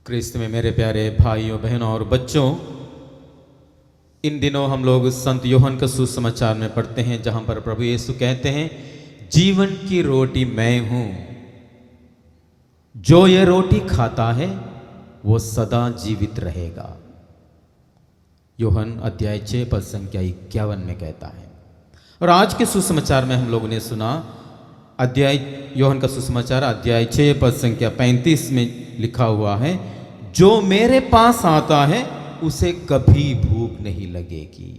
क्रिस्त में मेरे प्यारे भाइयों बहनों और बच्चों, इन दिनों हम लोग संत यूहन्ना का सुसमाचार में पढ़ते हैं, जहां पर प्रभु यीशु कहते हैं, जीवन की रोटी मैं हूं, जो ये रोटी खाता है वो सदा जीवित रहेगा। यूहन्ना अध्याय 6 पद संख्या 51 में कहता है। और आज के सुसमाचार में हम लोगों ने सुना, अध्याय यूहन्ना का सुसमाचार अध्याय 6 पद संख्या 35 में लिखा हुआ है, जो मेरे पास आता है उसे कभी भूख नहीं लगेगी।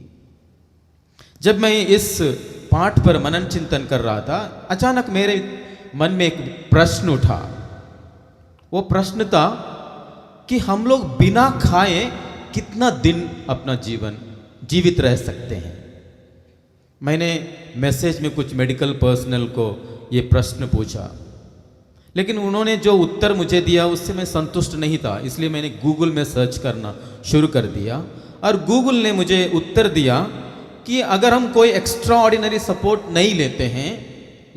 जब मैं इस पाठ पर मनन चिंतन कर रहा था, अचानक मेरे मन में एक प्रश्न उठा। वो प्रश्न था कि हम लोग बिना खाए कितना दिन अपना जीवन जीवित रह सकते हैं। मैंने मैसेज में कुछ मेडिकल पर्सनल को ये प्रश्न पूछा, लेकिन उन्होंने जो उत्तर मुझे दिया उससे मैं संतुष्ट नहीं था। इसलिए मैंने गूगल में सर्च करना शुरू कर दिया और गूगल ने मुझे उत्तर दिया कि अगर हम कोई एक्स्ट्रा ऑर्डिनरी सपोर्ट नहीं लेते हैं,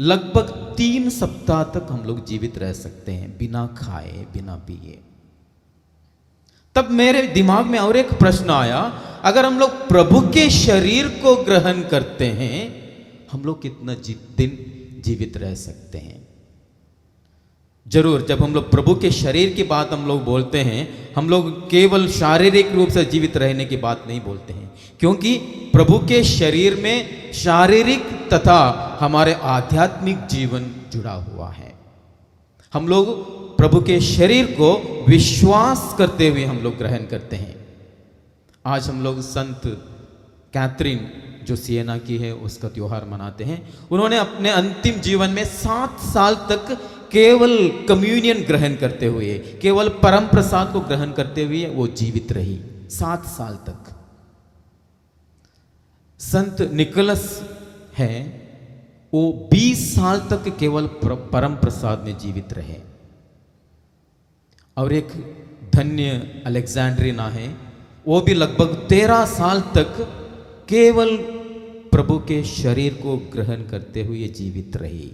लगभग 3 सप्ताह तक हम लोग जीवित रह सकते हैं बिना खाए बिना पिए। तब मेरे दिमाग में और एक प्रश्न आया, अगर हम लोग प्रभु के शरीर को ग्रहण करते हैं, हम लोग कितना दिन जीवित रह सकते हैं। जरूर जब हम लोग प्रभु के शरीर की बात हम लोग बोलते हैं, हम लोग केवल शारीरिक रूप से जीवित रहने की बात नहीं बोलते हैं, क्योंकि प्रभु के शरीर में शारीरिक तथा हमारे आध्यात्मिक जीवन जुड़ा हुआ है। हम लोग प्रभु के शरीर को विश्वास करते हुए हम लोग ग्रहण करते हैं। आज हम लोग संत कैथरीन जो सिएना की है उसका त्योहार मनाते हैं। उन्होंने अपने अंतिम जीवन में 7 साल तक केवल कम्युनियन ग्रहण करते हुए, केवल परम प्रसाद को ग्रहण करते हुए वो जीवित रही 7 साल तक। संत निकोलस है, वो 20 साल तक केवल परम प्रसाद में जीवित रहे। और एक धन्य अलेक्जेंड्रीना है, वो भी लगभग 13 साल तक केवल प्रभु के शरीर को ग्रहण करते हुए जीवित रही।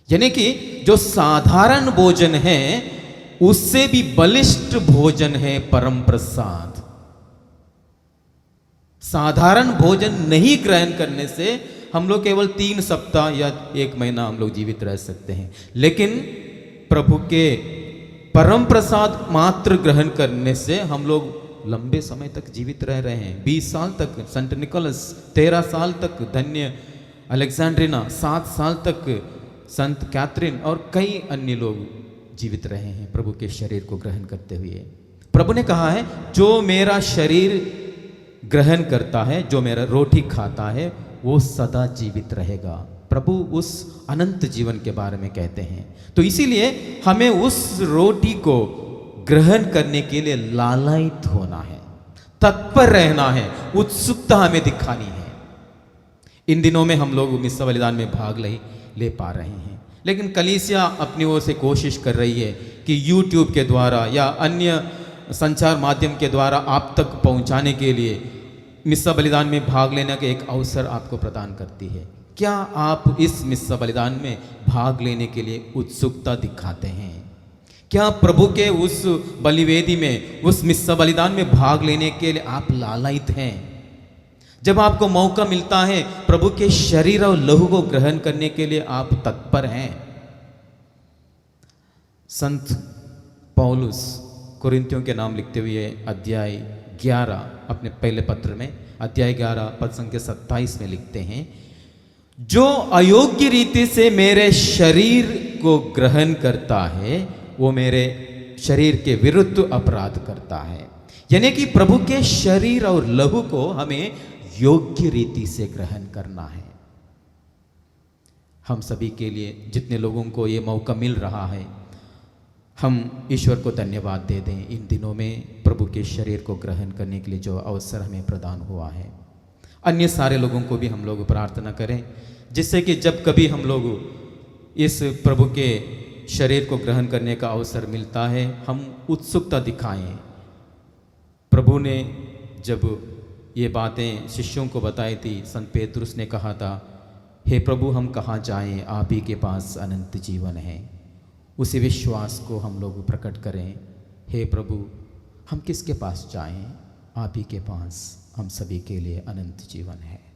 यानी कि जो साधारण भोजन है उससे भी बलिष्ठ भोजन है परम प्रसाद। साधारण भोजन नहीं ग्रहण करने से हम लोग केवल 3 सप्ताह या 1 महीना हम लोग जीवित रह सकते हैं, लेकिन प्रभु के परम प्रसाद मात्र ग्रहण करने से हम लोग लंबे समय तक जीवित रह रहे हैं। 20 साल तक संत निकोलस, 13 साल तक धन्य अलेक्जेंड्रीना, 7 साल तक संत कैथरीन और कई अन्य लोग जीवित रहे हैं प्रभु के शरीर को ग्रहण करते हुए। प्रभु ने कहा है, जो मेरा शरीर ग्रहण करता है, जो मेरा रोटी खाता है, वो सदा जीवित रहेगा। प्रभु उस अनंत जीवन के बारे में कहते हैं। तो इसीलिए हमें उस रोटी को ग्रहण करने के लिए लालायित होना है, तत्पर रहना है, उत्सुकता हमें दिखानी है। इन दिनों में हम लोग मिस्सा बलिदान में भाग ले पा रहे हैं, लेकिन कलीसिया अपनी ओर से कोशिश कर रही है कि YouTube के द्वारा या अन्य संचार माध्यम के द्वारा आप तक पहुंचाने के लिए मिस्सा बलिदान में भाग लेने का एक अवसर आपको प्रदान करती है। क्या आप इस मिस्सा बलिदान में भाग लेने के लिए उत्सुकता दिखाते हैं? क्या प्रभु के उस बलिवेदी में, उस मिस्सा बलिदान में भाग लेने के लिए आप लालायित हैं? जब आपको मौका मिलता है प्रभु के शरीर और लहू को ग्रहण करने के लिए आप तत्पर हैं? संत पौलुस कुरिन्थियों के नाम लिखते हुए अध्याय 11 अपने पहले पत्र में अध्याय 11 पद संख्या 27 में लिखते हैं, जो अयोग्य रीति से मेरे शरीर को ग्रहण करता है वो मेरे शरीर के विरुद्ध अपराध करता है। यानी कि प्रभु के शरीर और लहू को हमें योग्य रीति से ग्रहण करना है। हम सभी के लिए, जितने लोगों को ये मौका मिल रहा है, हम ईश्वर को धन्यवाद दे दें इन दिनों में प्रभु के शरीर को ग्रहण करने के लिए जो अवसर हमें प्रदान हुआ है। अन्य सारे लोगों को भी हम लोग प्रार्थना करें, जिससे कि जब कभी हम लोग इस प्रभु के शरीर को ग्रहण करने का अवसर मिलता है, हम उत्सुकता दिखाएं। प्रभु ने जब ये बातें शिष्यों को बताई थी, संत पेतरुस ने कहा था, हे प्रभु हम कहाँ जाएं, आप ही के पास अनंत जीवन है। उसी विश्वास को हम लोग प्रकट करें। हे प्रभु, हम किसके पास जाएं? आप ही के पास हम सभी के लिए अनंत जीवन है।